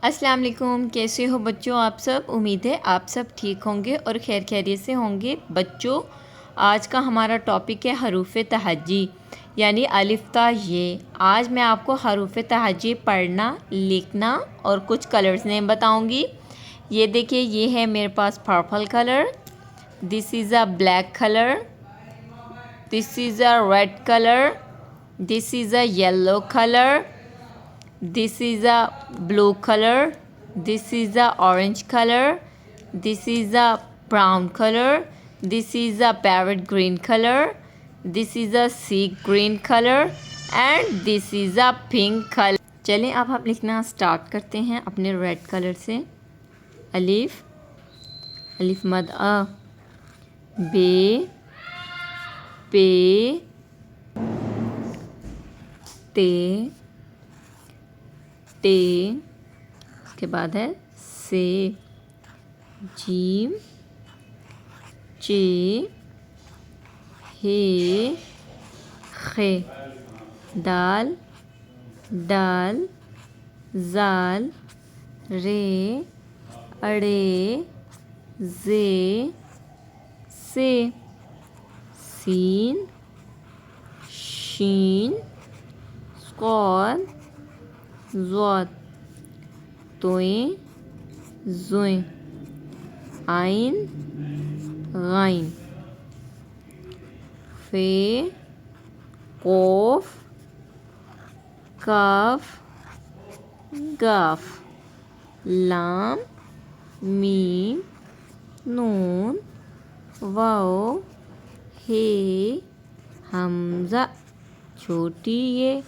अस्सलाम वालेकुम। कैसे हो बच्चों आप सब। उम्मीद है आप सब ठीक होंगे और खैर खैरियत से होंगे। बच्चों आज का हमारा टॉपिक है हरूफ तहज्जी यानी अलिफ ता ये। आज मैं आपको हरूफ तहज्जी पढ़ना, लिखना और कुछ कलर्स नेम बताऊंगी। ये देखिए, ये है मेरे पास purple colour, this is a black colour, this is a red colour, this is a yellow colour, this is a blue color, this is a orange color, this is a brown color, this is a parrot green color, this is a sea green color and this is a pink color। चलें अब हम लिखना start करते हैं अपने red colour से। अलिफ, अलिफ मद अ, बे, पे, ते, टे, उसके बाद है से, जीम, चे, हे, खे, दाल, डाल, जाल, रे, अड़े, जे, से, सीन, शीन, स्कॉल, ज़ौद, तोएं, ज़ुएं, आइन, गाइन, फे, कोफ, काफ, गाफ, लाम, मीम, नून, वाओ, हे, हमज़ा, छोटी ये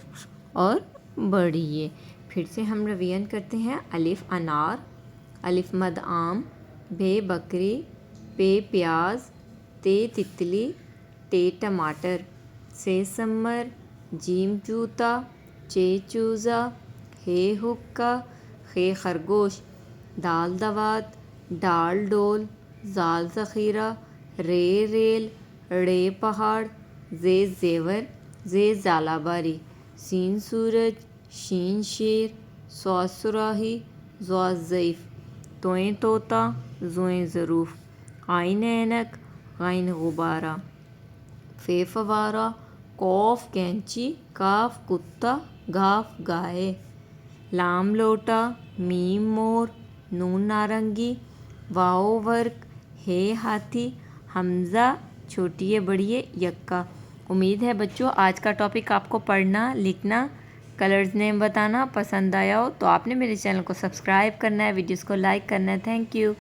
और बड़ी ये। फिर से हम रिवीजन करते हैं। अलिफ अनार, अलिफ मद आम, बे बकरी, पे प्याज, ते तितली, टे टमाटर, से समर, जीम जूता, चे चूज़ा, हे हुक्का, खे खरगोश, दाल दवात, डाल डोल, जाल ज़ख़ीरा, रे रेल, रे पहाड़, जे जेवर, जे ज़ालाबारी, सीन सूरज, शीन शेर, स्वाद सुराही, ज़्वाद ज़ईफ़, तोएं तोता, ज़ोएं ज़रूफ़, आइन ऐनक, गाइन गुब्बारा, फे फवारा, कौफ कैंची, काफ कुत्ता, गाफ गाय, लाम लोटा, मीम मोर, नून नारंगी, वाओ वर्क, हे हाथी, हमज़ा छोटी है बड़ी है यक्का। उम्मीद है बच्चों आज का टॉपिक आपको पढ़ना, लिखना, कलर्स नेम बताना पसंद आया हो तो आपने मेरे चैनल को सब्सक्राइब करना है, वीडियोस को लाइक करना है। Thank you.